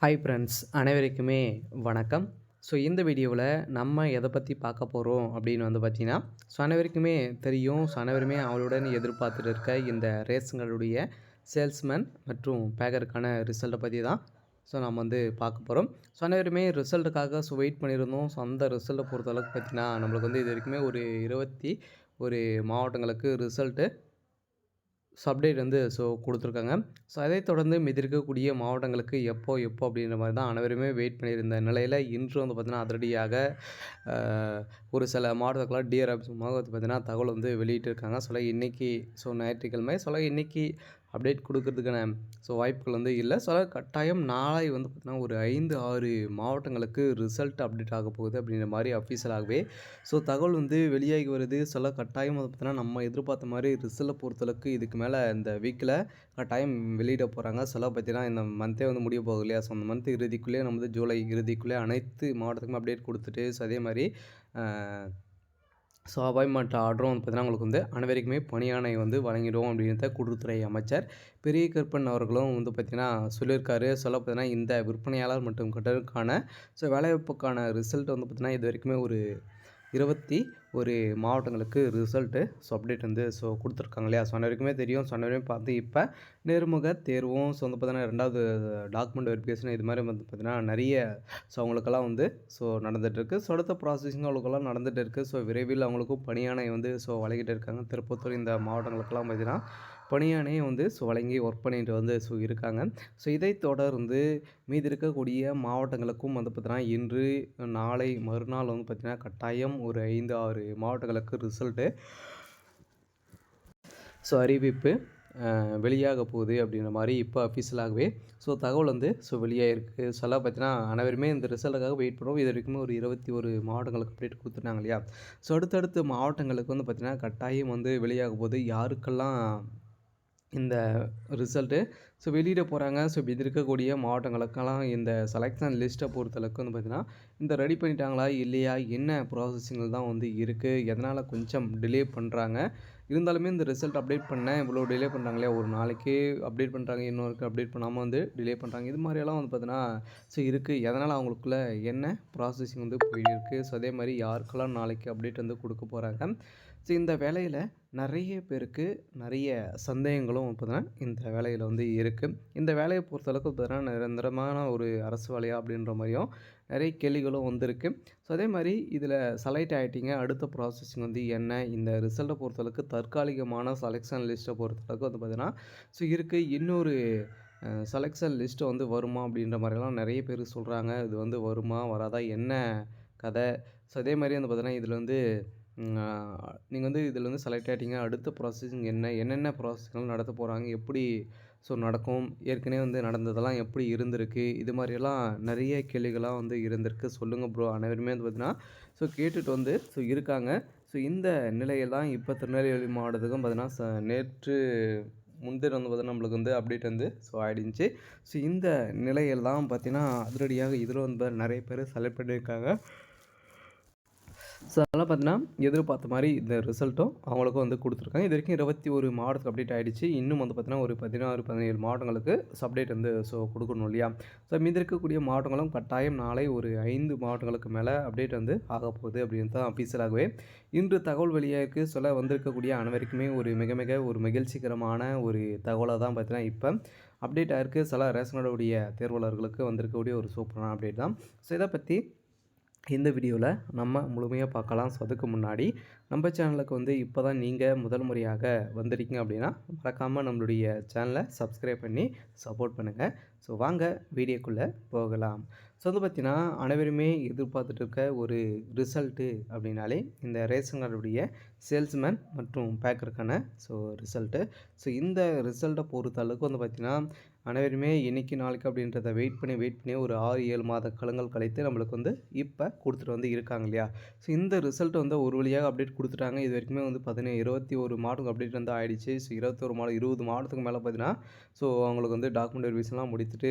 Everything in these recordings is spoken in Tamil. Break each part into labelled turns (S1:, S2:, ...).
S1: ஹாய் ஃப்ரெண்ட்ஸ் அனைவருக்குமே வணக்கம். இந்த வீடியோவில் நம்ம எதை பற்றி பார்க்க போகிறோம் அப்படின்னு பார்த்தீங்கன்னா, அனைவருக்குமே தெரியும். அனைவருமே அவளுடன் எதிர்பார்த்துட்டு இருக்க இந்த ரேஸுங்களுடைய சேல்ஸ்மேன் மற்றும் பேக்கருக்கான ரிசல்ட்டை பற்றி தான் நம்ம பார்க்க போகிறோம். அனைவருமே ரிசல்ட்டுக்காக வெயிட் பண்ணியிருந்தோம். அந்த ரிசல்ட்டை பொறுத்தளவுக்கு பார்த்தீங்கன்னா, நம்மளுக்கு இது வரைக்குமே ஒரு 21 மாவட்டங்களுக்கு ரிசல்ட்டு அப்டேட் கொடுத்துருக்காங்க. அதை தொடர்ந்து மீதி இருக்கக்கூடிய மாவட்டங்களுக்கு எப்போ அப்படின்ற மாதிரி தான் அனைவருமே வெயிட் பண்ணியிருந்த நிலையில் இன்று பார்த்தீங்கன்னா அதிரடியாக ஒரு சில மாவட்டத்துக்கெல்லாம் டிஆர் ஆஃபீஸ் மூலமாக பார்த்தீங்கன்னா தகவல் வெளியிட்டிருக்காங்க. இன்றைக்கி ஞாயிற்றுக்கிழமை இன்றைக்கி அப்டேட் கொடுக்கறதுக்கான வாய்ப்புகள் இல்லை. கட்டாயம் நாளை பார்த்தீங்கன்னா ஒரு 5-6 மாவட்டங்களுக்கு ரிசல்ட் அப்டேட் ஆக போகுது அப்படின்ற மாதிரி அஃபீஷியலாகவே தகவல் வெளியாகி வருது. கட்டாயம் பார்த்தீங்கன்னா நம்ம எதிர்பார்த்த மாதிரி ரிசல்ட்டை பொறுத்தளவுக்கு இதுக்கு மேலே இந்த வீக்கில் கட்டாயம் வெளியிட போகிறாங்க. பார்த்தீங்கன்னா இந்த மந்த்தே முடிய போகுது இல்லையா? அந்த மந்த் இறுதிக்குள்ளேயே நம்ம ஜூலை இறுதிக்குள்ளே அனைத்து மாவட்டத்துக்குமே அப்டேட் கொடுத்துட்டு அதே மாதிரி அப்பாயின்மெண்ட் ஆர்டரும் பார்த்தீங்கன்னா உங்களுக்கு அனைவருக்குமே பணியாணை வழங்கிடுவோம் அப்படின்றத கூட்டுறவுத்துறை அமைச்சர் பெரிய கருப்பன் அவர்களும் பார்த்திங்கன்னா சொல்லியிருக்காரு. பார்த்தீங்கன்னா இந்த விற்பனையாளர் மற்றும் கட்டருக்கான வேலைவாய்ப்புக்கான ரிசல்ட் பார்த்திங்கன்னா இது வரைக்குமே ஒரு 21 மாவட்டங்களுக்கு ரிசல்ட்டு அப்டேட் கொடுத்துருக்காங்க இல்லையா? அனைவருக்குமே தெரியும். அனைவருமே பார்த்து இப்போ நேர்முக தேர்வும் பார்த்தீங்கன்னா 2வது டாக்குமெண்ட் வெரிஃபிகேஷன் இது மாதிரி பார்த்திங்கன்னா நிறைய அவங்களுக்கெல்லாம் நடந்துகிட்ருக்கு. அடுத்த ப்ராசஸிங் அவங்களுக்கெல்லாம் நடந்துகிட்டு இருக்குது. விரைவில் அவங்களுக்கும் பணியாணை வழங்கிட்டு இருக்காங்க. திருப்பத்தூர் இந்த மாவட்டங்களுக்கெல்லாம் பார்த்திங்கன்னா பணியாணையை வழங்கி ஒர்க் பண்ணிட்டு இருக்காங்க. இதை தொடர்ந்து மீதி இருக்கக்கூடிய மாவட்டங்களுக்கும் பார்த்தீங்கன்னா இன்று நாளை மறுநாள் பார்த்திங்கன்னா கட்டாயம் ஒரு 5-6 மாவட்டங்களுக்கு ரிசல்ட்டு அறிவிப்பு வெளியாக போகுது அப்படின்ற மாதிரி இப்போ அஃபீஷியலாகவே தகவல் வெளியாகிருக்கு. பார்த்தீங்கன்னா அனைவருமே இந்த ரிசல்ட்டுக்காக வெயிட் பண்ணுவோம். இது வரைக்குமே ஒரு 21 மாவட்டங்களுக்கு அப்டேட் கொடுத்துட்டாங்க இல்லையா? அடுத்தடுத்த மாவட்டங்களுக்கு பார்த்திங்கன்னா கட்டாயம் வெளியாக போகுது. யாருக்கெல்லாம் இந்த ரிசல்ட்டு வெளியிட போகிறாங்க. இது இருக்கக்கூடிய மாவட்டங்களுக்கெல்லாம் இந்த செலெக்ஷன் லிஸ்ட்டை பொறுத்தளவுக்கு பார்த்திங்கன்னா இந்த ரெடி பண்ணிட்டாங்களா இல்லையா? என்ன ப்ராசஸிங்கில் தான் இருக்குது? எதனால் கொஞ்சம் டிலே பண்ணுறாங்க? இருந்தாலுமே இந்த ரிசல்ட் அப்டேட் பண்ண இவ்வளோ டிலே பண்ணுறாங்க இல்லையா? ஒரு நாளைக்கு அப்டேட் பண்ணுறாங்க, இன்னொருக்கு அப்டேட் பண்ணாமல் டிலே பண்ணுறாங்க. இது மாதிரியெல்லாம் பார்த்தீங்கன்னா இருக்குது. எதனால் அவங்களுக்குள்ள என்ன ப்ராசஸிங் போயிருக்கு? அதே மாதிரி யாருக்கெல்லாம் நாளைக்கு அப்டேட் கொடுக்க போகிறாங்க? இந்த வேலையில் நிறைய பேருக்கு நிறைய சந்தேகங்களும் பார்த்தீங்கன்னா இந்த வேலையில் இருக்குது. இந்த வேலையை பொறுத்தளவுக்கு பார்த்தீங்கன்னா நிரந்தரமான ஒரு அரசு வேலையா அப்படின்ற மாதிரியும் நிறைய கேள்விகளும் வந்திருக்கு. அதே மாதிரி இதில் செலக்ட் ஆகிட்டீங்க, அடுத்த ப்ராசஸிங் என்ன? இந்த ரிசல்ட்டை பொறுத்தளவுக்கு தற்காலிகமான செலெக்ஷன் லிஸ்ட்டை பொறுத்தளவுக்கு பார்த்திங்கன்னா இருக்குது. இன்னொரு செலெக்ஷன் லிஸ்ட்டு வருமா அப்படின்ற மாதிரிலாம் நிறைய பேர் சொல்கிறாங்க. இது வருமா வராதா? என்ன கதை? அதே மாதிரி பார்த்தீங்கன்னா இதில் நீங்கள் இதில் செலக்ட் ஆகிட்டீங்க, அடுத்த ப்ராசஸிங் என்னென்ன ப்ராசஸ்லாம் நடத்த போகிறாங்க, எப்படி நடக்கும், ஏற்கனவே நடந்ததெல்லாம் எப்படி இருந்திருக்கு, இது மாதிரியெல்லாம் நிறைய கேள்விகளாக இருந்திருக்கு. சொல்லுங்கள் ப்ரோ அனைவருமே பார்த்தீங்கன்னா கேட்டுட்டு இருக்காங்க. இந்த நிலையில் தான் இப்போ திருநெல்வேலி மாவட்டத்துக்கும் பார்த்தீங்கன்னா நேற்று முன்தினம் பார்த்தீங்கன்னா நம்மளுக்கு அப்டேட் ஆகிடுச்சு. இந்த நிலையில் தான் பார்த்தீங்கன்னா அதிரடியாக இதில் நிறைய பேர் செலக்ட் பண்ணியிருக்காங்க. அதெல்லாம் பார்த்தீங்கன்னா எதிர்பார்த்த மாதிரி இந்த ரிசல்ட்டும் அவங்களுக்கும் கொடுத்துருக்காங்க. இது வரைக்கும் 21 மாவட்டத்துக்கு அப்டேட் ஆகிடுச்சு. இன்னும் பார்த்தீங்கன்னா ஒரு 16-17 மாவட்டங்களுக்கு அப்டேட் கொடுக்கணும் இல்லையா? மீதி இருக்கக்கூடிய மாவட்டங்களும் கட்டாயம் நாளை ஒரு 5 மாவட்டங்களுக்கு மேலே அப்டேட் ஆக போகுது அப்படின்னு தான் அஃபீஷியலாகவே இன்று தகவல் வெளியாக வந்திருக்கக்கூடிய அனைவருக்குமே ஒரு மிக மிக ஒரு மகிழ்ச்சிகரமான ஒரு தகவலாக தான் பார்த்தீங்கன்னா இப்போ அப்டேட் ஆகிருக்கு. ரேஷன் கார்டுடைய தேர்வாளர்களுக்கு வந்திருக்கக்கூடிய ஒரு சூப்பரான அப்டேட் தான். இதை பற்றி இந்த வீடியோவில் நம்ம முழுமையாக பார்க்கலாம். அதுக்கு முன்னாடி நம்ம சேனலுக்கு இப்போ தான் நீங்கள் முதல் முறையாக வந்திருக்கீங்க அப்படின்னா மறக்காமல் நம்மளுடைய சேனலை சப்ஸ்கிரைப் பண்ணி சப்போர்ட் பண்ணுங்கள். வாங்க வீடியோக்குள்ளே போகலாம். பார்த்தீங்கன்னா அனைவருமே எதிர்பார்த்துட்டு இருக்க ஒரு ரிசல்ட்டு அப்படின்னாலே இந்த ரேஷன் கார்டுடைய சேல்ஸ்மேன் மற்றும் பேக்கருக்கான ரிசல்ட்டு. இந்த ரிசல்ட்டை பொறுத்த அளவுக்கு பார்த்திங்கன்னா அனைவருமே இன்றைக்கி நாளைக்கு அப்படின்றத வெயிட் பண்ணி ஒரு 6-7 மாத காலங்கள் கழித்து நம்மளுக்கு இப்போ கொடுத்துட்டு இருக்காங்க இல்லையா? இந்த ரிசல்ட் ஒரு வழியாக அப்டேட் அப்டேட் கொடுத்துட்டாங்க. இது வரைக்குமே வந்து பார்த்தீங்கன்னா 21 மாதத்துக்கு அப்டேட் வந்து ஆயிடுச்சு. ஸோ 21 மாதம் 20 மாதத்துக்கு மேலே பார்த்தீங்கன்னா, ஸோ அவங்களுக்கு வந்து டாக்குமெண்ட் வெரிஃபிகேஷன்லாம் முடித்துட்டு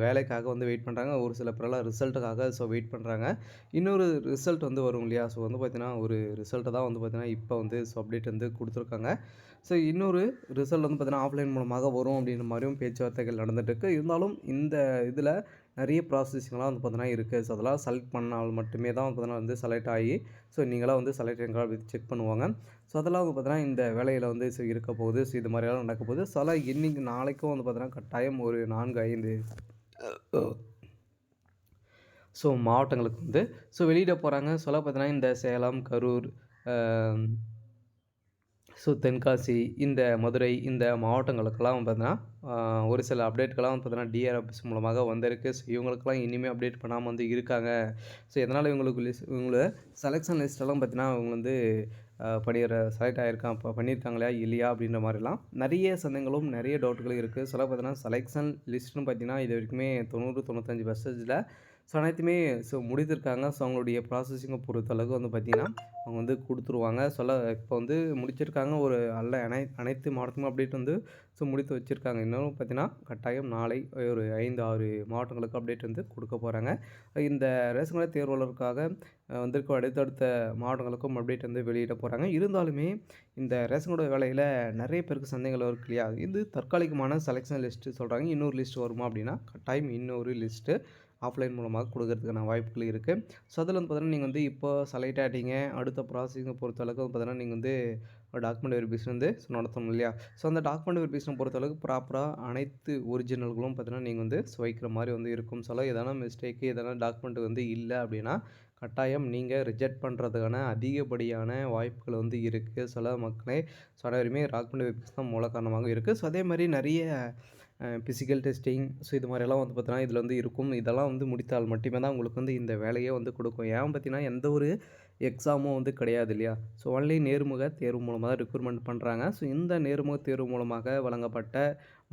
S1: வேலைக்காக வந்து வெயிட் பண்ணுறாங்க. ஒரு சில பேரெல்லாம் ரிசல்ட்டுக்காக வெயிட் பண்ணுறாங்க. இன்னொரு ரிசல்ட் வந்து வரும் இல்லையா? ஸோ வந்து பார்த்தீங்கன்னா, ஒரு ரிசல்ட்ட தான் வந்து பார்த்தீங்கன்னா, இப்போ வந்து அப்டேட் வந்து குடுத்துருக்காங்க. ஸோ இன்னொரு ரிசல்ட் வந்து பார்த்தீங்கன்னா, ஆஃப்லைன் மூலமாக வரும் அப்படின்ற மாரியும் பேச்சுவார்த்தைகள் நடந்துட்டுருக்கு. இருந்தாலும் இந்த இதில நெறைய ப்ராசஸிங்லாம் வந்து பார்த்தீங்கன்னா இருக்கு. ஸோ அதெல்லாம் செலக்ட் பண்ணால் மட்டுமே தான் பார்த்தீங்கன்னா வந்து செலக்ட் ஆகி, ஸோ நீங்கலாம் வந்து செலக்ட் என்கா செக் பண்ணுவாங்க. ஸோ அதெல்லாம் வந்து பார்த்தீங்கன்னா, இந்த வேலையில வந்து இருக்க போகுது. ஸோ இது மாரியெல்லாம் நடக்க போகுது. ஸோ அதெல்லாம் இன்னைக்கு நாளைக்கும் வந்து பார்த்தீங்கன்னா, கட்டாயம் ஒரு 4, 5 மாவட்டங்களுக்கு வந்து வெளியிட போறாங்க. சொல்ல பார்த்தீங்கன்னா, இந்த சேலம், கரூர், அ தென்காசி, இந்த மதுரை இந்த மாவட்டங்களுக்கெல்லாம் பார்த்தீங்கன்னா, ஒரு சில அப்டேட்கள்லாம் வந்து பார்த்தீங்கன்னா, டிஆர் ஆஃபீஸ் மூலமாக வந்திருக்கு. ஸோ இவங்களுக்கெல்லாம் இனிமே அப்டேட் பண்ணாம வந்து இருக்காங்க. ஸோ எதனால இவங்களுக்கு இவங்கள செலக்ஷன் லிஸ்ட்டெல்லாம் பார்த்தீங்கன்னா, இவங்க வந்து செலக்ட் பண்ணியிருக்காங்களா இல்லையா அப்படின்ற மாரிலாம் நெறைய சந்தேகங்களும், நெறைய டவுட்டுகளும் இருக்குது. சொல்ல பார்த்தீங்கன்னா, செலக்ஷன் லிஸ்ட்டுன்னு பார்த்தீங்கன்னா, இது வரைக்குமே 90, 95% அனைத்துமே முடித்திருக்காங்க. ஸோ அவங்களுடைய ப்ராசஸிங்கை பொறுத்தளவுக்கு வந்து பார்த்திங்கன்னா, அவங்க வந்து குடுத்துருவாங்க. இப்போ வந்து முடிச்சிருக்காங்க. ஒரு அனைத்து மாவட்டமும் அப்டேட் வந்து முடித்து வச்சுருக்காங்க. இன்னும் பார்த்தீங்கன்னா, கட்டாயம் நாளை ஒரு 5, 6 மாவட்டங்களுக்கு அப்டேட் வந்து குடுக்க போறாங்க. இந்த ரேஷன் கடை தேர்வாளருக்காக வந்திருக்கும் அடுத்தடுத்த மாவட்டங்களுக்கும் அப்டேட் வந்து வெளியிட போறாங்க. இருந்தாலுமே இந்த ரேஷன் கடை வேலையில நெறைய பேருக்கு சந்தேகங்கள் இருக்கு இல்லையா? இது தற்காலிகமான செலக்ஷன் லிஸ்ட்டு சொல்றாங்க. இன்னொரு லிஸ்ட் வருமா அப்படின்னா, கட்டாயம் இன்னொரு லிஸ்ட்டு ஆஃப்லைன் மூலமாக கொடுக்கறதுக்கான வாய்ப்புகள் இருக்குது. ஸோ அதில் வந்து பார்த்தீங்கன்னா, நீங்கள் வந்து இப்போ செலக்ட் ஆகிட்டீங்க. அடுத்த ப்ராசஸிங்கை பொறுத்தளவுக்கு வந்து பார்த்தீங்கன்னா, நீங்கள் வந்து டாக்குமெண்ட் வெரிஃபிகேஷன் வந்து நடத்தணும் இல்லையா? ஸோ அந்த டாக்குமெண்ட் வெரிஃபிகேஷனை பொறுத்தளவுக்கு ப்ராப்பராக அனைத்து ஒரிஜினல்களும் பார்த்தீங்கன்னா, நீங்கள் வந்து வைக்கிற மாரி வந்து இருக்கும். எதனா மிஸ்டேக்கு எதனா டாக்குமெண்ட் வந்து இல்ல அப்படின்னா, கட்டாயம் நீங்கள் ரிஜெக்ட் பண்ணுறதுக்கான அதிகப்படியான வாய்ப்புகள் வந்து இருக்குது. சில மக்களே அனைவருமே டாக்குமெண்ட் வெரிஃபிகேஷன் தான் மூல காரணமாக இருக்குது. ஸோ அதே மாரி நெறைய ஃபிசிக்கல் டெஸ்டிங் இது மாதிரியெல்லாம் வந்து பார்த்தீங்கன்னா, இதில் வந்து இருக்கும். இதெல்லாம் வந்து முடித்தால் மட்டுமே தான் உங்களுக்கு வந்து இந்த வேலையே வந்து கொடுக்கும். ஏன் பார்த்தீங்கன்னா, எந்த ஒரு எக்ஸாமும் வந்து கிடையாது இல்லையா? ஸோ ஒன்லி நேர்முக தேர்வு மூலமாக தான் ரெக்ரூட்மெண்ட் பண்ணுறாங்க. ஸோ இந்த நேர்முக தேர்வு மூலமாக வழங்கப்பட்ட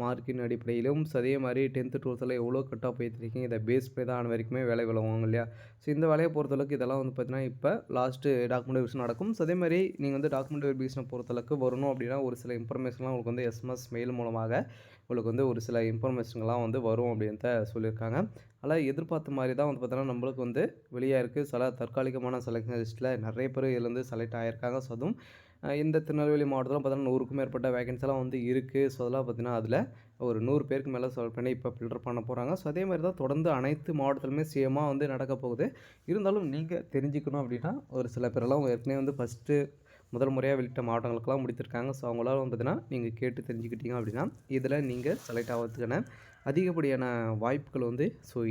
S1: மார்க்கின் அடிப்படையிலும் அதே மாரி 10த், 12த்தில் எவ்வளோ கட் ஆஃப் எடுத்திருக்கீங்க இதை பேஸ் பண்ணி தான் வரைக்குமே வேலை வழங்குவாங்க இல்லையா? ஸோ இந்த வேலையை பொறுத்தளவுக்கு இதெல்லாம் வந்து பார்த்தீங்கன்னா, இப்போ லாஸ்ட்டு டாக்குமெண்ட் வெரிஃபிகேஷன் நடக்கும். ஸோ அதே மாரி நீங்கள் வந்து டாக்குமெண்ட் வெரிஃபிகேஷனை பொறுத்தளவுக்கு வரணும் அப்படின்னா, ஒரு சில இன்ஃபர்மேஷன்லாம் உங்களுக்கு வந்து எஸ்எம்எஸ் மெயில் மூலமாக உங்களுக்கு வந்து ஒரு சில இன்ஃபர்மேஷன்கள்லாம் வந்து வரும் அப்படின்ட்டு சொல்லியிருக்காங்க. அதெல்லாம் எதிர்பார்த்த மாரி தான் வந்து பார்த்தோன்னா, நம்மளுக்கு வந்து வெளியா இருக்குது. சில தற்காலிகமான செலக்ஷன் லிஸ்ட்டில் நெறைய பேர் இதுலேருந்து செலக்ட் ஆகியிருக்காங்க. ஸோ அதுவும் இந்த திருநெல்வேலி மாவட்டத்தில் பார்த்தீங்கன்னா, 100க்கும் மேற்பட்ட வேகன்சிலாம் வந்து இருக்குது. ஸோ அதெல்லாம் பார்த்தீங்கன்னா, அதில் ஒரு 100 பேருக்கு மேலே செலக்ட் பண்ணி இப்போ ஃபில்டர் பண்ண போகிறாங்க. ஸோ அதே மாரி தான் தொடர்ந்து அனைத்து மாவட்டத்திலுமே சேமாக வந்து நடக்க போகுது. இருந்தாலும் நீங்கள் தெரிஞ்சுக்கணும் அப்படின்னா, ஒரு சில பேரெல்லாம் ஏற்கனவே வந்து முதல் முறையாக வெளியிட்ட மாவட்டங்களுக்கெல்லாம் முடித்திருக்காங்க. ஸோ அவங்களால வந்து பார்த்தீங்கன்னா, நீங்கள் கேட்டு தெரிஞ்சுக்கிட்டீங்க அப்படின்னா, இதில் நீங்கள் செலக்ட் ஆகிறதுக்கான அதிகப்படியான வாய்ப்புகள் வந்து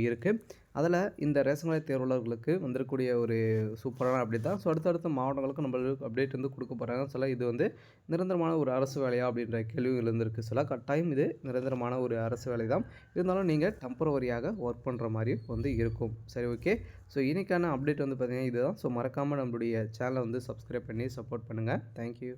S1: இருக்குது. அதில் இந்த ரேஷன் கடை தேர்வாளர்களுக்கு வந்திருக்கக்கூடிய ஒரு சூப்பரான அப்டேட் தான். ஸோ அடுத்தடுத்த மாவட்டங்களுக்கு நம்மளுக்கு அப்டேட் வந்து கொடுக்க போகிறாங்க. இது வந்து நிரந்தரமான ஒரு அரசு வேலையா அப்படின்ற கேள்விகள் இருந்திருக்கு. கட்டாயம் இது நிரந்தரமான ஒரு அரசு வேலை தான். இருந்தாலும் நீங்கள் டெம்பரவரியாக ஒர்க் பண்ணுற மாதிரி வந்து இருக்கும். சரி, ஓகே. ஸோ இன்றைக்கான அப்டேட் வந்து பார்த்திங்கன்னா இதுதான். ஸோ மறக்காமல் நம்மளுடைய சேனலை வந்து சப்ஸ்கிரைப் பண்ணி சப்போர்ட் பண்ணுங்கள். தேங்க்யூ.